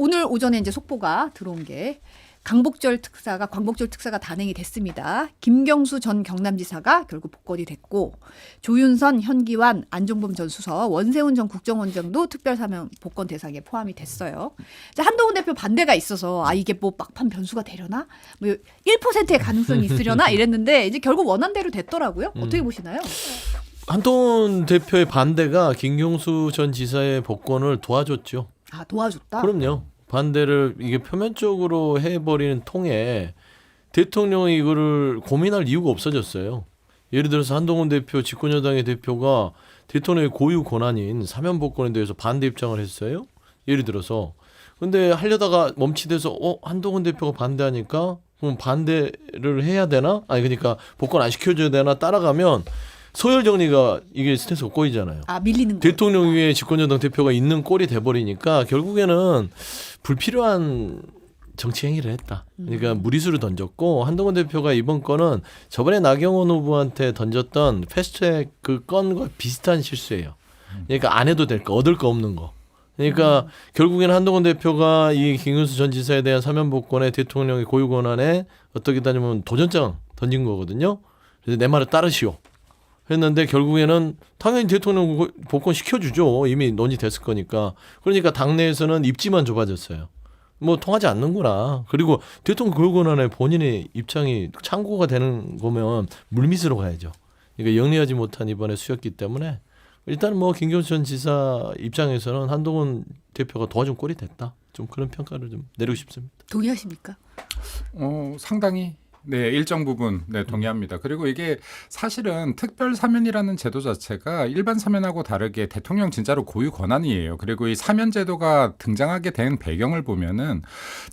오늘 오전에 이제 속보가 들어온 게 광복절 특사가 단행이 됐습니다. 김경수 전 경남지사가 결국 복권이 됐고 조윤선, 현기환, 안종범 전 수석, 원세훈 전 국정원장도 특별사면 복권 대상에 포함이 됐어요. 한동훈 대표 반대가 있어서 이게 뭐 막판 변수가 되려나? 뭐 1%의 가능성이 있으려나? 이랬는데 이제 결국 원한대로 됐더라고요. 어떻게 보시나요? 한동훈 대표의 반대가 김경수 전 지사의 복권을 도와줬죠. 도와줬다? 그럼요. 반대를 이게 표면적으로 해버리는 통에 대통령이 이거를 고민할 이유가 없어졌어요. 예를 들어서 한동훈 대표, 집권여당의 대표가 대통령의 고유 권한인 사면 복권에 대해서 반대 입장을 했어요. 예를 들어서. 근데 하려다가 멈칫해서 한동훈 대표가 반대하니까 그럼 반대를 해야 되나? 그러니까 복권 안 시켜줘야 되나? 따라가면 서열 정리가 이게 스트레스가 꼬이잖아요. 밀리는 거. 대통령 위에 집권여당 대표가 있는 꼴이 돼버리니까 결국에는 불필요한 정치 행위를 했다. 그러니까 무리수를 던졌고 한동훈 대표가 이번 건은 저번에 나경원 후보한테 던졌던 패스트트랙 그 건과 비슷한 실수예요. 그러니까 안 해도 될 거, 얻을 거 없는 거. 그러니까 결국에는 한동훈 대표가 이 김경수 전 지사에 대한 사면 복권에 대통령의 고유 권한에 어떻게 따지면 도전장 던진 거거든요. 그래서 내 말을 따르시오. 했는데 결국에는 당연히 대통령 복권 시켜주죠. 이미 논의됐을 거니까. 그러니까 당내에서는 입지만 좁아졌어요. 뭐 통하지 않는구나. 그리고 대통령 고유 권한에 본인의 입장이 참고가 되는 거면 물밑으로 가야죠. 그러니까 영리하지 못한 이번에 수였기 때문에 일단 뭐 김경수 전 지사 입장에서는 한동훈 대표가 도와준 꼴이 됐다. 좀 그런 평가를 좀 내리고 싶습니다. 동의하십니까? 상당히 일정 부분 동의합니다. 그리고 이게 사실은 특별 사면이라는 제도 자체가 일반 사면하고 다르게 대통령 진짜로 고유 권한이에요. 그리고 이 사면 제도가 등장하게 된 배경을 보면은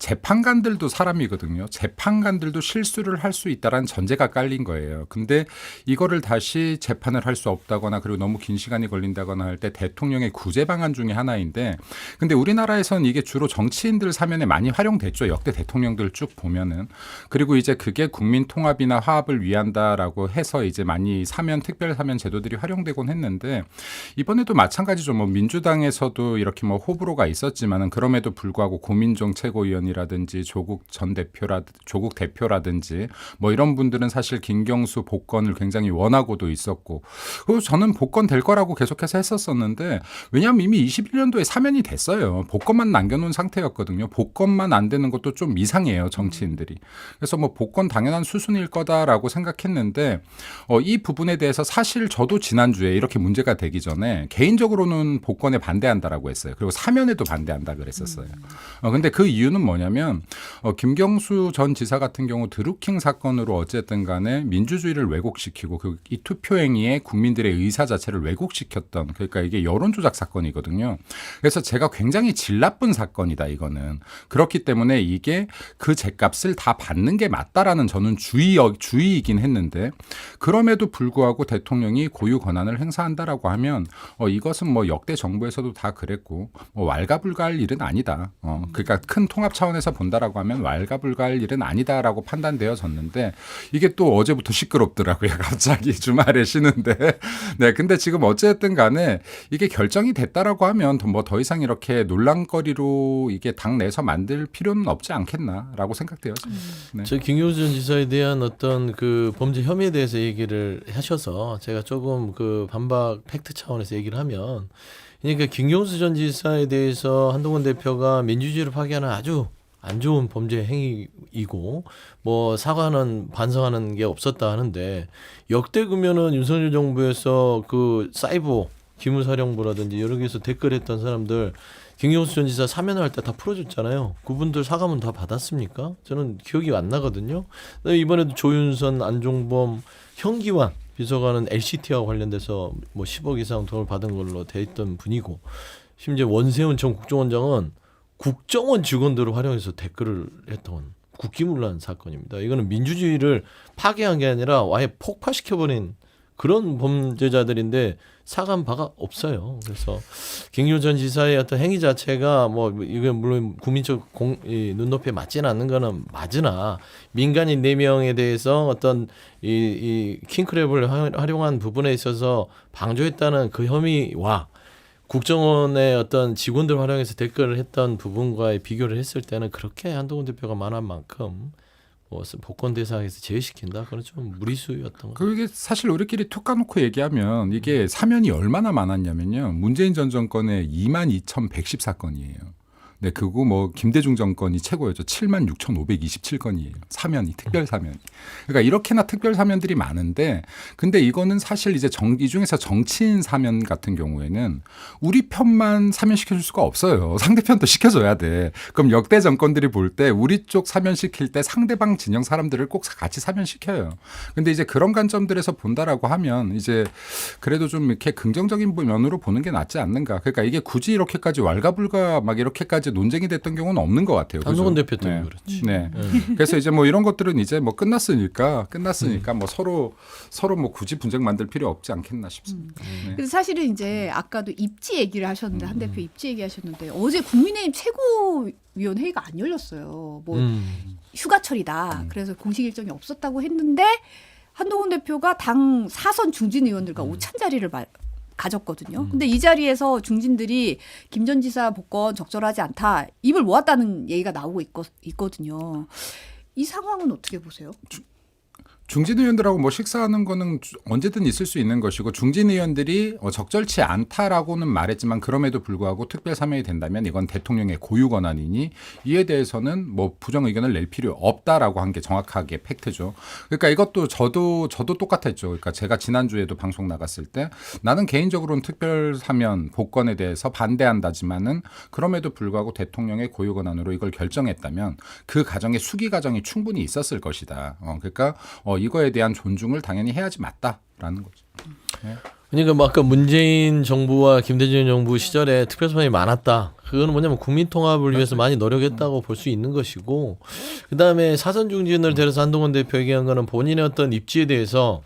재판관들도 사람이거든요. 재판관들도 실수를 할 수 있다라는 전제가 깔린 거예요. 근데 이거를 다시 재판을 할 수 없다거나 그리고 너무 긴 시간이 걸린다거나 할 때 대통령의 구제 방안 중에 하나인데 근데 우리나라에서는 이게 주로 정치인들 사면에 많이 활용됐죠. 역대 대통령들 쭉 보면은. 그리고 이제 그게 국민 통합이나 화합을 위한다라고 해서 이제 많이 사면 특별 사면 제도들이 활용되곤 했는데 이번에도 마찬가지죠. 뭐 민주당에서도 이렇게 뭐 호불호가 있었지만은 그럼에도 불구하고 고민정 최고위원이라든지 조국 대표라든지 뭐 이런 분들은 사실 김경수 복권을 굉장히 원하고도 있었고 그리고 저는 복권 될 거라고 계속해서 했었었는데 왜냐하면 이미 21년도에 사면이 됐어요. 복권만 남겨놓은 상태였거든요. 복권만 안 되는 것도 좀 이상해요. 정치인들이. 그래서 뭐 복권 당연한 수순일 거다라고 생각했는데 이 부분에 대해서 사실 저도 지난주에 이렇게 문제가 되기 전에 개인적으로는 복권에 반대한다라고 했어요. 그리고 사면에도 반대한다 그랬었어요. 근데 그 이유는 뭐냐면 김경수 전 지사 같은 경우 드루킹 사건으로 어쨌든 간에 민주주의를 왜곡시키고 이 투표행위에 국민들의 의사 자체를 왜곡시켰던 그러니까 이게 여론조작 사건이거든요. 그래서 제가 굉장히 질 나쁜 사건이다 이거는. 그렇기 때문에 이게 그 죗값을 다 받는 게 맞다라는 저는 주의이긴 했는데 그럼에도 불구하고 대통령이 고유 권한을 행사한다라고 하면 이것은 뭐 역대 정부에서도 다 그랬고 뭐 왈가불가할 일은 아니다. 그러니까 큰 통합 차원에서 본다라고 하면 왈가불가할 일은 아니다라고 판단되어졌는데 이게 또 어제부터 시끄럽더라고요. 갑자기 주말에 쉬는데. 네, 근데 지금 어쨌든 간에 이게 결정이 됐다라고 하면 뭐 더 이상 이렇게 논란거리로 이게 당내에서 만들 필요는 없지 않겠나라고 생각돼요. 네. 저 김경수 전 지사에 대한 어떤 그 범죄 혐의에 대해서 얘기를 하셔서 제가 조금 그 반박 팩트 차원에서 얘기를 하면 그러니까 김경수 전 지사에 대해서 한동훈 대표가 민주주의를 파괴하는 아주 안 좋은 범죄 행위이고 뭐 사과는 반성하는 게 없었다 하는데 역대 그러면은 윤석열 정부에서 그 사이버 기무사령부라든지 여러 개에서 댓글했던 사람들 김경수 전 지사 사면을 할 때 다 풀어줬잖아요. 그분들 사과문 다 받았습니까? 저는 기억이 안 나거든요. 이번에도 조윤선, 안종범, 현기환 비서관은 LCT와 관련돼서 뭐 10억 이상 돈을 받은 걸로 돼 있던 분이고 심지어 원세훈 전 국정원장은 국정원 직원들을 활용해서 댓글을 했던 국기문란 사건입니다. 이거는 민주주의를 파괴한 게 아니라 아예 폭파시켜버린 그런 범죄자들인데 사과한 바가 없어요. 그래서 김경수 전 지사의 어떤 행위 자체가 뭐 이게 물론 국민적 눈높이에 맞지는 않는 거는 맞으나 민간인 4명에 대해서 어떤 이 킹크랩을 활용한 부분에 있어서 방조했다는 그 혐의와 국정원의 어떤 직원들 활용해서 댓글을 했던 부분과의 비교를 했을 때는 그렇게 한동훈 대표가 말한 만큼 뭐 복권 대상에서 제외시킨다. 그건 좀 무리수였던 것 같아요. 그게 사실 우리끼리 툭 까놓고 얘기하면 이게 사면이 얼마나 많았냐면요. 문재인 전 정권에 22,114건이에요. 네, 그거 뭐 김대중 정권이 최고였죠. 76,527건이에요. 사면이 특별 사면이. 그러니까 이렇게나 특별 사면들이 많은데, 근데 이거는 사실 이제 이 중에서 정치인 사면 같은 경우에는 우리 편만 사면시켜줄 수가 없어요. 상대편도 시켜줘야 돼. 그럼 역대 정권들이 볼 때 우리 쪽 사면시킬 때 상대방 진영 사람들을 꼭 같이 사면시켜요. 근데 이제 그런 관점들에서 본다라고 하면 이제 그래도 좀 이렇게 긍정적인 면으로 보는 게 낫지 않는가. 그러니까 이게 굳이 이렇게까지 왈가불가 막 이렇게까지 논쟁이 됐던 경우는 없는 것 같아요. 한동훈 그죠? 대표 때문에 그렇지. 네. 그래서 이제 뭐 이런 것들은 이제 뭐 끝났으니까 뭐 서로 뭐 굳이 분쟁 만들 필요 없지 않겠나 싶습니다. 네. 그래서 사실은 이제 아까도 입지 얘기를 하셨는데 한 대표 입지 얘기하셨는데 어제 국민의힘 최고위원회의가 안 열렸어요. 뭐 휴가철이다. 그래서 공식 일정이 없었다고 했는데 한동훈 대표가 당 사선 중진 의원들과 오찬 자리를 가졌거든요. 근데 이 자리에서 중진들이 김 전 지사 복권 적절하지 않다. 입을 모았다는 얘기가 나오고 있거든요. 이 상황은 어떻게 보세요? 중진 의원들하고 뭐 식사하는 거는 언제든 있을 수 있는 것이고 중진 의원들이 적절치 않다라고는 말했지만 그럼에도 불구하고 특별 사면이 된다면 이건 대통령의 고유 권한이니 이에 대해서는 뭐 부정 의견을 낼 필요 없다라고 한 게 정확하게 팩트죠. 그러니까 이것도 저도 똑같았죠. 그러니까 제가 지난주에도 방송 나갔을 때 나는 개인적으로는 특별 사면 복권에 대해서 반대한다지만은 그럼에도 불구하고 대통령의 고유 권한으로 이걸 결정했다면 그 과정에 수기 과정이 충분히 있었을 것이다. 그러니까 이거에 대한 존중을 당연히 해야지 맞다라는 거죠. 네. 그러니까 뭐 아까 문재인 정부와 김대중 정부 시절에 특별사면이 많았다. 그거는 뭐냐면 국민 통합을 위해서 많이 노력했다고 볼 수 있는 것이고, 그 다음에 사선 중진을 데려서 한동훈 대표 얘기한 거는 본인의 어떤 입지에 대해서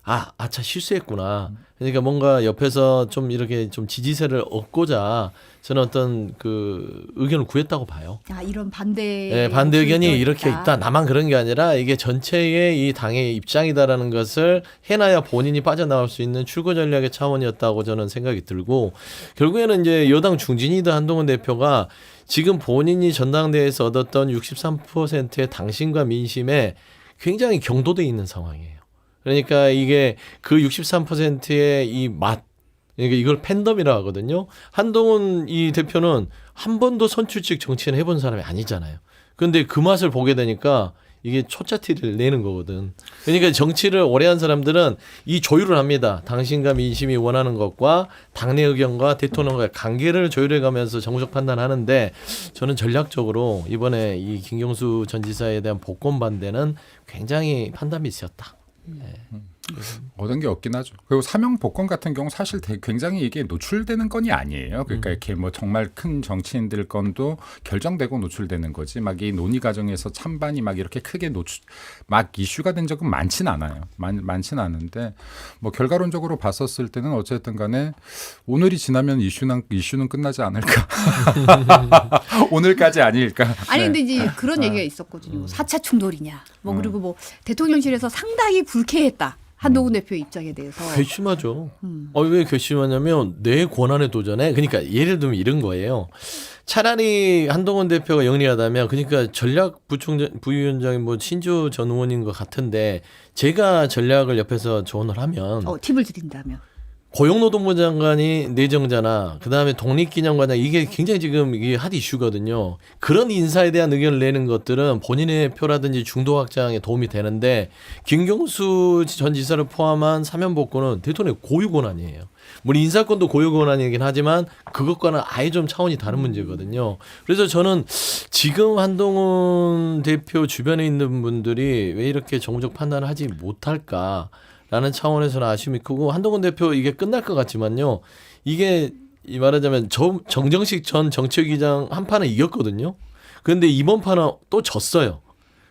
아차 실수했구나. 그러니까 뭔가 옆에서 좀 이렇게 좀 지지세를 얻고자 저는 어떤 그 의견을 구했다고 봐요. 이런 반대 의견이 이렇게 있다. 나만 그런 게 아니라 이게 전체의 이 당의 입장이다라는 것을 해놔야 본인이 빠져나올 수 있는 출구 전략의 차원이었다고 저는 생각이 들고, 결국에는 이제 여당 중진이던 한동훈 대표가 지금 본인이 전당대회에서 얻었던 63%의 당심과 민심에 굉장히 경도돼 있는 상황이에요. 그러니까 이게 그 63%의 이 맛, 그러니까 이걸 팬덤이라고 하거든요. 한동훈 이 대표는 한 번도 선출직 정치는 해본 사람이 아니잖아요. 그런데 그 맛을 보게 되니까 이게 초짜티를 내는 거거든. 그러니까 정치를 오래 한 사람들은 이 조율을 합니다. 당신과 민심이 원하는 것과 당내 의견과 대통령과의 관계를 조율해 가면서 정무적 판단하는데, 저는 전략적으로 이번에 이 김경수 전 지사에 대한 복권 반대는 굉장히 판단이 있었다. 네. 얻은 게 없긴 하죠. 그리고 사명 복권 같은 경우 사실 굉장히 이게 노출되는 건이 아니에요. 그러니까 이렇게 뭐 정말 큰 정치인들 건도 결정되고 노출되는 거지. 막 이 논의 과정에서 찬반이 막 이렇게 크게 막 이슈가 된 적은 많진 않아요. 많진 않은데 뭐 결과론적으로 봤었을 때는 어쨌든 간에 오늘이 지나면 이슈는 끝나지 않을까. 오늘까지 아닐까. 아니 네. 근데 이제 그런 얘기가 있었거든요. 4차 충돌이냐. 뭐 그리고 뭐 대통령실에서 상당히 불쾌했다. 한동훈 대표 입장에 대해서. 괘씸하죠. 왜 괘씸하냐면 내 권한에 도전해. 그러니까 예를 들면 이런 거예요. 차라리 한동훈 대표가 영리하다면, 그러니까 전략 부위원장이 뭐 신조 전 의원인 것 같은데 제가 전략을 옆에서 조언을 하면 팁을 드린다면. 고용노동부 장관이 내정자나 그다음에 독립기념관장, 이게 굉장히 지금 이게 핫 이슈거든요. 그런 인사에 대한 의견을 내는 것들은 본인의 표라든지 중도 확장에 도움이 되는데, 김경수 전 지사를 포함한 사면 복권은 대통령의 고유 권한이에요. 물론 인사권도 고유 권한이긴 하지만 그것과는 아예 좀 차원이 다른 문제거든요. 그래서 저는 지금 한동훈 대표 주변에 있는 분들이 왜 이렇게 정무적 판단을 하지 못할까 라는 차원에서는 아쉬움이 크고, 한동훈 대표 이게 끝날 것 같지만요, 이게 말하자면 정정식 전 정치위기장 한 판은 이겼거든요. 그런데 이번 판은 또 졌어요.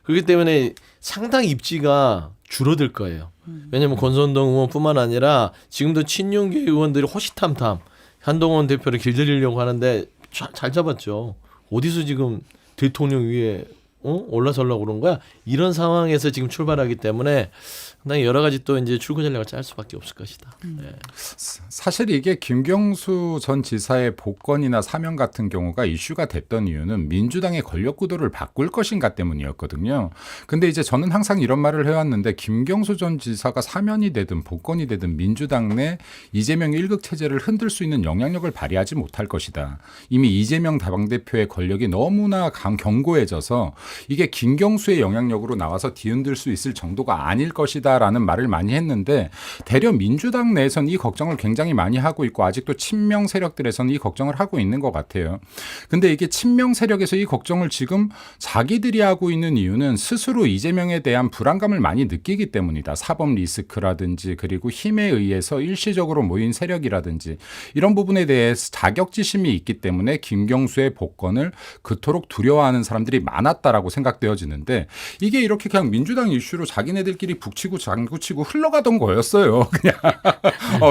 그렇기 때문에 상당히 입지가 줄어들 거예요. 왜냐하면 권선동 의원뿐만 아니라 지금도 친윤계 의원들이 호시탐탐 한동훈 대표를 길들이려고 하는데 잘 잡았죠. 어디서 지금 대통령 위에 올라서려고 그런 거야. 이런 상황에서 지금 출발하기 때문에 상당히 여러 가지 또 이제 출구 전략을 짤 수밖에 없을 것이다. 예. 사실 이게 김경수 전 지사의 복권이나 사면 같은 경우가 이슈가 됐던 이유는 민주당의 권력 구도를 바꿀 것인가 때문이었거든요. 근데 이제 저는 항상 이런 말을 해왔는데 김경수 전 지사가 사면이 되든 복권이 되든 민주당 내 이재명 1급 체제를 흔들 수 있는 영향력을 발휘하지 못할 것이다. 이미 이재명 당대표의 권력이 너무나 견고해져서 이게 김경수의 영향력으로 나와서 뒤흔들 수 있을 정도가 아닐 것이다. 라는 말을 많이 했는데 대려 민주당 내에서는 이 걱정을 굉장히 많이 하고 있고 아직도 친명 세력들에서는 이 걱정을 하고 있는 것 같아요. 근데 이게 친명 세력에서 이 걱정을 지금 자기들이 하고 있는 이유는 스스로 이재명에 대한 불안감을 많이 느끼기 때문이다. 사법 리스크라든지 그리고 힘에 의해서 일시적으로 모인 세력이라든지 이런 부분에 대해서 자격지심이 있기 때문에 김경수의 복권을 그토록 두려워하는 사람들이 많았다라고 생각되어지는데 이게 이렇게 그냥 민주당 이슈로 자기네들끼리 북치고 장구치고 흘러가던 거였어요. 그냥.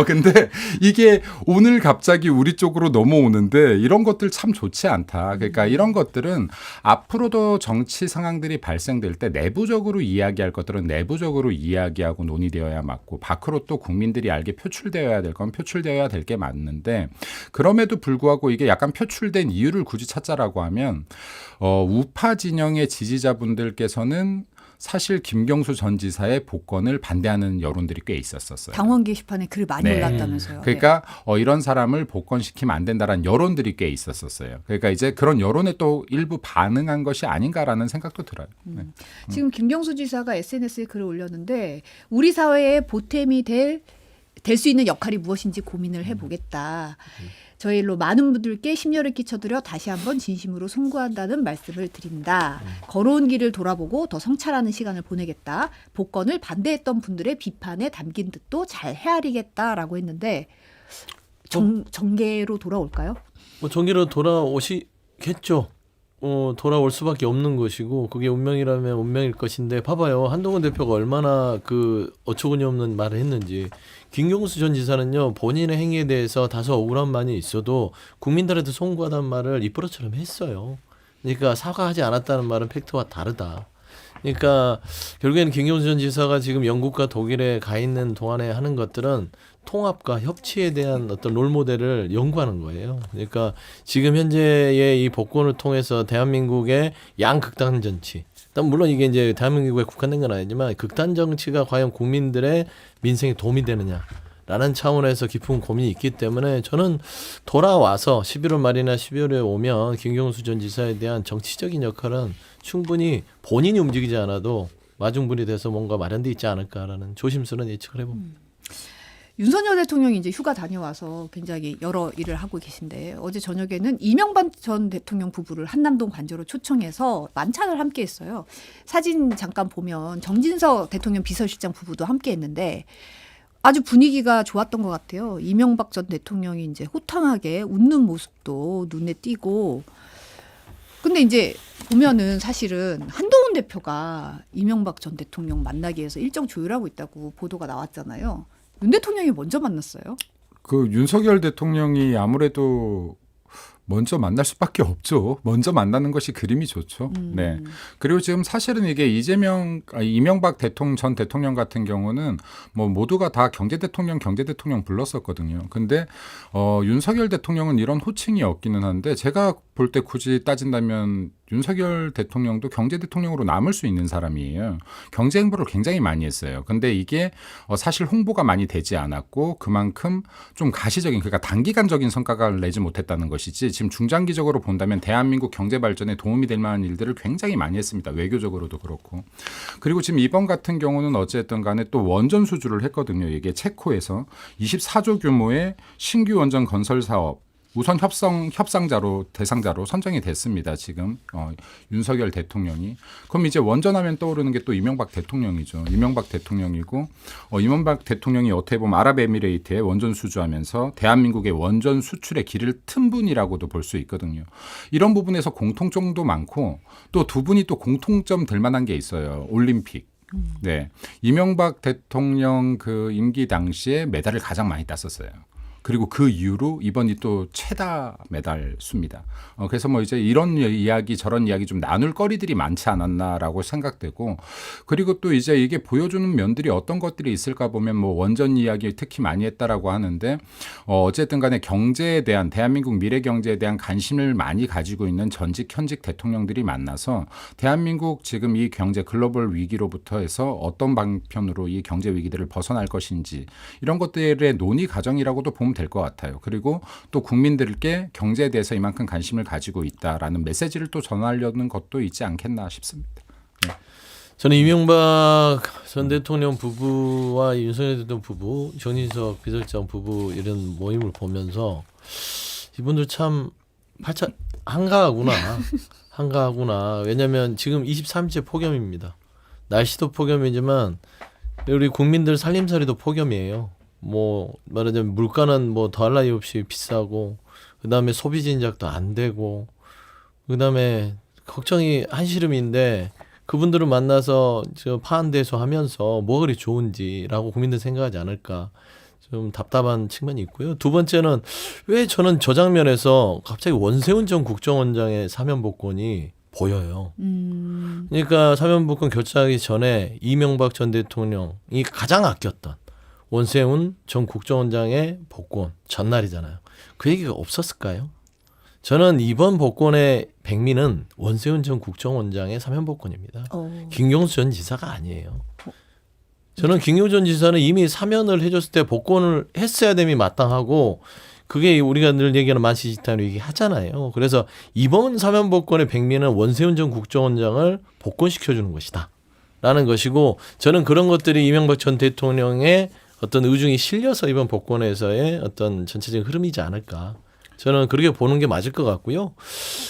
근데 이게 오늘 갑자기 우리 쪽으로 넘어오는데 이런 것들 참 좋지 않다. 그러니까 이런 것들은 앞으로도 정치 상황들이 발생될 때 내부적으로 이야기할 것들은 내부적으로 이야기하고 논의되어야 맞고 밖으로 또 국민들이 알게 표출되어야 될 건 표출되어야 될 게 맞는데 그럼에도 불구하고 이게 약간 표출된 이유를 굳이 찾자라고 하면 우파 진영의 지지자분들께서는 사실 김경수 전 지사의 복권을 반대하는 여론들이 꽤 있었어요. 당원 게시판에 글이 많이 네. 올랐다면서요. 그러니까 이런 사람을 복권시키면 안 된다라는 여론들이 꽤 있었어요. 그러니까 이제 그런 여론에 또 일부 반응한 것이 아닌가라는 생각도 들어요. 네. 지금 김경수 지사가 SNS에 글을 올렸는데 우리 사회에 보탬이 될 수 있는 역할이 무엇인지 고민을 해보겠다. 저희 일로 많은 분들께 심려를 끼쳐드려 다시 한번 진심으로 송구한다는 말씀을 드린다. 걸어온 길을 돌아보고 더 성찰하는 시간을 보내겠다. 복권을 반대했던 분들의 비판에 담긴 뜻도 잘 헤아리겠다라고 했는데 정계로 돌아올까요? 뭐 정계로 돌아오시겠죠. 돌아올 수밖에 없는 것이고 그게 운명이라면 운명일 것인데 봐봐요. 한동훈 대표가 얼마나 그 어처구니 없는 말을 했는지. 김경수 전 지사는요. 본인의 행위에 대해서 다소 억울한 말이 있어도 국민들한테 송구하다는 말을 입버릇처럼 했어요. 그러니까 사과하지 않았다는 말은 팩트와 다르다. 그러니까 결국에는 김경수 전 지사가 지금 영국과 독일에 가 있는 동안에 하는 것들은 통합과 협치에 대한 어떤 롤모델을 연구하는 거예요. 그러니까 지금 현재의 이 복권을 통해서 대한민국의 양극단 정치, 물론 이게 이제 대한민국에 국한된 건 아니지만 극단 정치가 과연 국민들의 민생에 도움이 되느냐라는 차원에서 깊은 고민이 있기 때문에 저는 돌아와서 11월 말이나 12월에 오면 김경수 전 지사에 대한 정치적인 역할은 충분히 본인이 움직이지 않아도 마중물이 돼서 뭔가 마련돼 있지 않을까라는 조심스러운 예측을 해봅니다. 윤석열 대통령이 이제 휴가 다녀와서 굉장히 여러 일을 하고 계신데 어제 저녁에는 이명박 전 대통령 부부를 한남동 관저로 초청해서 만찬을 함께 했어요. 사진 잠깐 보면 정진석 대통령 비서실장 부부도 함께 했는데 아주 분위기가 좋았던 것 같아요. 이명박 전 대통령이 이제 호탕하게 웃는 모습도 눈에 띄고 근데 이제 보면은 사실은 한동훈 대표가 이명박 전 대통령 만나기 위해서 일정 조율하고 있다고 보도가 나왔잖아요. 윤 대통령이 먼저 만났어요? 그 윤석열 대통령이 아무래도 먼저 만날 수밖에 없죠. 먼저 만나는 것이 그림이 좋죠. 네. 그리고 지금 사실은 이게 이명박 전 대통령 같은 경우는 뭐 모두가 다 경제 대통령 불렀었거든요. 근데 윤석열 대통령은 이런 호칭이 없기는 한데 제가 볼 때 굳이 따진다면 윤석열 대통령도 경제 대통령으로 남을 수 있는 사람이에요. 경제 행보를 굉장히 많이 했어요. 근데 이게 사실 홍보가 많이 되지 않았고 그만큼 좀 가시적인 그러니까 단기간적인 성과를 내지 못했다는 것이지 지금 중장기적으로 본다면 대한민국 경제 발전에 도움이 될 만한 일들을 굉장히 많이 했습니다. 외교적으로도 그렇고. 그리고 지금 이번 같은 경우는 어쨌든 간에 또 원전 수주를 했거든요. 이게 체코에서 24조 규모의 신규 원전 건설 사업 우선 협상자로 대상자로 선정이 됐습니다. 지금 윤석열 대통령이. 그럼 이제 원전하면 떠오르는 게 또 이명박 대통령이죠. 이명박 대통령이고 이명박 대통령이 어떻게 보면 아랍에미레이트에 원전 수주하면서 대한민국의 원전 수출의 길을 튼 분이라고도 볼 수 있거든요. 이런 부분에서 공통점도 많고 또 두 분이 또 공통점 될 만한 게 있어요. 올림픽. 네. 이명박 대통령 그 임기 당시에 메달을 가장 많이 땄었어요. 그리고 그 이후로 이번이 또 최다 메달 수입니다. 그래서 뭐 이제 이런 이야기 저런 이야기 좀 나눌 거리들이 많지 않았나라고 생각되고, 그리고 또 이제 이게 보여주는 면들이 어떤 것들이 있을까 보면 뭐 원전 이야기 특히 많이 했다라고 하는데, 어쨌든 간에 경제에 대한, 대한민국 미래 경제에 대한 관심을 많이 가지고 있는 전직 현직 대통령들이 만나서 대한민국 지금 이 경제 글로벌 위기로부터 해서 어떤 방편으로 이 경제 위기들을 벗어날 것인지, 이런 것들의 논의 과정이라고도 보면 될 것 같아요. 그리고 또 국민들께 경제에 대해서 이만큼 관심을 가지고 있다라는 메시지를 또 전하려는 것도 있지 않겠나 싶습니다. 저는 이명박 전 대통령 부부와 윤석열 대통령 부부, 정진석 비서실장 부부 이런 모임을 보면서 이분들 참 팔자 한가하구나. 한가하구나. 왜냐하면 지금 23째 폭염입니다. 날씨도 폭염이지만 우리 국민들 살림살이도 폭염이에요. 뭐 말하자면 물가는 뭐 더할 나위 없이 비싸고, 그다음에 소비 진작도 안 되고, 그다음에 걱정이 한시름인데 그분들을 만나서 저 파한대소 하면서 뭐가 그리 좋은지라고 국민들 생각하지 않을까, 좀 답답한 측면이 있고요. 두 번째는 왜 저는 저 장면에서 갑자기 원세훈 전 국정원장의 사면 복권이 보여요. 그러니까 사면 복권 결정하기 전에 이명박 전 대통령이 가장 아꼈던 원세훈 전 국정원장의 복권 전날이잖아요. 그 얘기가 없었을까요? 저는 이번 복권의 백미는 원세훈 전 국정원장의 사면 복권입니다. 김경수 전 지사가 아니에요. 저는 김경수 전 지사는 이미 사면을 해줬을 때 복권을 했어야 됨이 마땅하고, 그게 우리가 늘 얘기하는 만시지탄 얘기하잖아요. 그래서 이번 사면 복권의 백미는 원세훈 전 국정원장을 복권시켜주는 것이다 라는 것이고, 저는 그런 것들이 이명박 전 대통령의 어떤 의중이 실려서 이번 복권에서의 어떤 전체적인 흐름이지 않을까, 저는 그렇게 보는 게 맞을 것 같고요.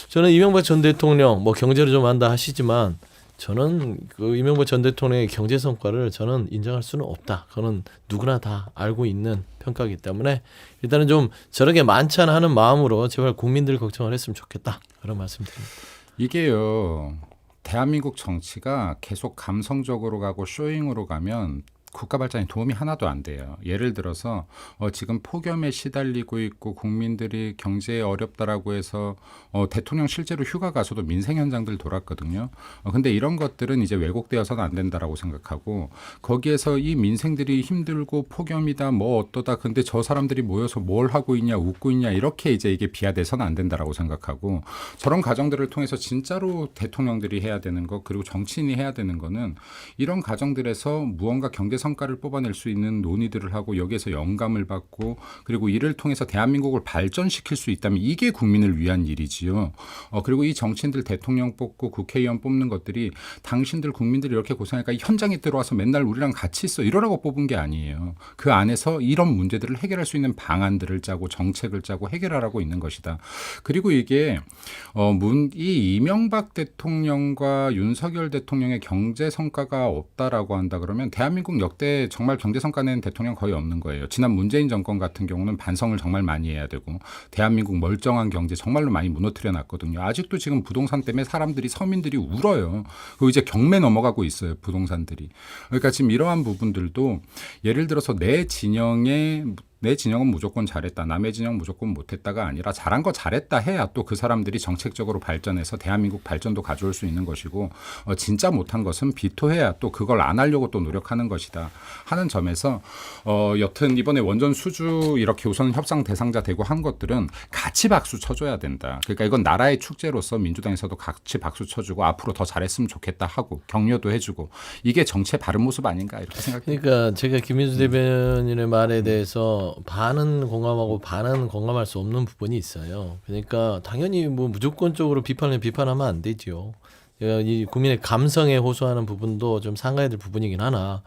저는 이명박 전 대통령 뭐 경제를 좀 한다 하시지만, 저는 그 이명박 전 대통령의 경제 성과를 저는 인정할 수는 없다. 그거는 누구나 다 알고 있는 평가이기 때문에 일단은 좀 저렇게 만찬 하는 마음으로 제발 국민들 걱정을 했으면 좋겠다, 그런 말씀드립니다. 이게요, 대한민국 정치가 계속 감성적으로 가고 쇼잉으로 가면 국가 발전에 도움이 하나도 안 돼요. 예를 들어서 지금 폭염에 시달리고 있고 국민들이 경제에 어렵다라고 해서 대통령 실제로 휴가 가서도 민생 현장들 돌았거든요. 근데 이런 것들은 이제 왜곡되어서는 안 된다라고 생각하고, 거기에서 이 민생들이 힘들고 폭염이다 뭐 어떠다, 근데 저 사람들이 모여서 뭘 하고 있냐 웃고 있냐, 이렇게 이제 이게 비하돼서는 안 된다라고 생각하고, 저런 과정들을 통해서 진짜로 대통령들이 해야 되는 것, 그리고 정치인이 해야 되는 거는 이런 과정들에서 무언가 경제 성과를 뽑아낼 수 있는 논의들을 하고, 여기에서 영감을 받고, 그리고 이를 통해서 대한민국을 발전시킬 수 있다면 이게 국민을 위한 일이지요. 그리고 이 정치인들 대통령 뽑고 국회의원 뽑는 것들이 당신들 국민들이 이렇게 고생하니까 현장에 들어와서 맨날 우리랑 같이 있어 이러라고 뽑은 게 아니에요. 그 안에서 이런 문제들을 해결할 수 있는 방안들을 짜고 정책을 짜고 해결하라고 있는 것이다. 그리고 이게 이 이명박 대통령과 윤석열 대통령의 경제 성과가 없다라고 한다 그러면 대한민국 역대 정말 경제 성과 낸 대통령 거의 없는 거예요. 지난 문재인 정권 같은 경우는 반성을 정말 많이 해야 되고, 대한민국 멀쩡한 경제 정말로 많이 무너뜨려 놨거든요. 아직도 지금 부동산 때문에 사람들이, 서민들이 울어요. 그리고 이제 경매 넘어가고 있어요, 부동산들이. 그러니까 지금 이러한 부분들도 예를 들어서 내 진영은 무조건 잘했다, 남의 진영 무조건 못했다가 아니라 잘한 거 잘했다 해야 또 그 사람들이 정책적으로 발전해서 대한민국 발전도 가져올 수 있는 것이고, 진짜 못한 것은 비토해야 또 그걸 안 하려고 또 노력하는 것이다 하는 점에서 여튼 이번에 원전 수주 이렇게 우선 협상 대상자 되고 한 것들은 같이 박수 쳐줘야 된다. 그러니까 이건 나라의 축제로서 민주당에서도 같이 박수 쳐주고 앞으로 더 잘했으면 좋겠다 하고 격려도 해주고, 이게 정치의 바른 모습 아닌가 이렇게 생각합니다. 그러니까 제가 김민수 대변인의 말에 대해서 반은 공감하고 반은 공감할 수 없는 부분이 있어요. 그러니까 당연히 뭐 무조건적으로 비판하면 안 되죠. 제가 이 국민의 감성에 호소하는 부분도 좀 상가해야 될 부분이긴 하나,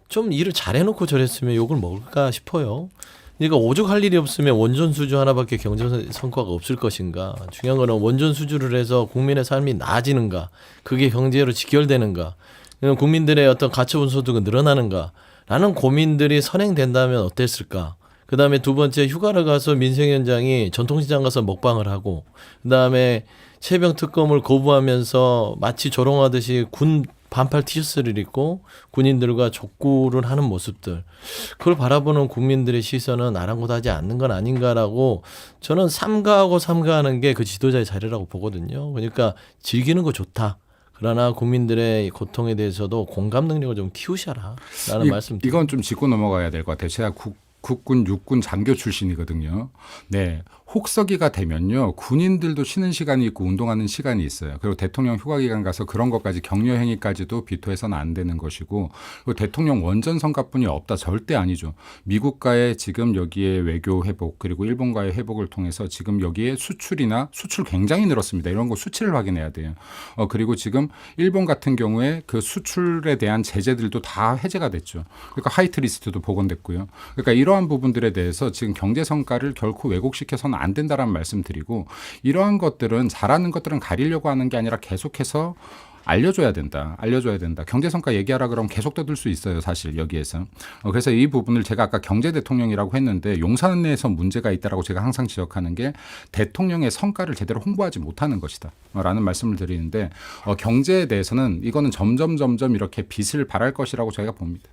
좀 일을 잘해놓고 저랬으면 욕을 먹을까 싶어요. 그러니까 오죽할 일이 없으면 원전 수주 하나밖에 경제 성과가 없을 것인가. 중요한 거는 원전 수주를 해서 국민의 삶이 나아지는가, 그게 경제로 직결되는가, 국민들의 어떤 가처분 소득은 늘어나는가 라는 고민들이 선행된다면 어땠을까. 그 다음에 두 번째, 휴가를 가서 민생 현장이 전통시장 가서 먹방을 하고, 그 다음에 체병 특검을 거부하면서 마치 조롱하듯이 군 반팔 티셔츠를 입고 군인들과 족구를 하는 모습들, 그걸 바라보는 국민들의 시선은 아랑곳하지 않는 건 아닌가라고 저는 삼가하고 삼가하는 게 그 지도자의 자리라고 보거든요. 그러니까 즐기는 거 좋다. 그러나 국민들의 고통에 대해서도 공감 능력을 좀 키우셔라라는 말씀. 이건 좀 짚고 넘어가야 될 것 같아요. 제가 국군 육군 장교 출신이거든요. 네. 혹서기가 되면요. 군인들도 쉬는 시간이 있고 운동하는 시간이 있어요. 그리고 대통령 휴가기간 가서 그런 것까지 격려 행위까지도 비토해서는 안 되는 것이고, 그리고 대통령 원전 성과뿐이 없다. 절대 아니죠. 미국과의 지금 여기에 외교 회복, 그리고 일본과의 회복을 통해서 지금 여기에 수출이나 수출 굉장히 늘었습니다. 이런 거 수치를 확인해야 돼요. 그리고 지금 일본 같은 경우에 그 수출에 대한 제재들도 다 해제가 됐죠. 그러니까 화이트 리스트도 복원됐고요. 그러니까 이러한 부분들에 대해서 지금 경제 성과를 결코 왜곡시켜서는 안 된다라는 말씀드리고, 이러한 것들은 잘하는 것들은 가리려고 하는 게 아니라 계속해서 알려줘야 된다. 경제 성과 얘기하라 그러면 계속 떠들 수 있어요. 사실 여기에서. 그래서 이 부분을 제가 아까 경제 대통령이라고 했는데 용산에서 문제가 있다라고 제가 항상 지적하는 게 대통령의 성과를 제대로 홍보하지 못하는 것이다. 라는 말씀을 드리는데 경제에 대해서는 이거는 점점 이렇게 빛을 발할 것이라고 저희가 봅니다.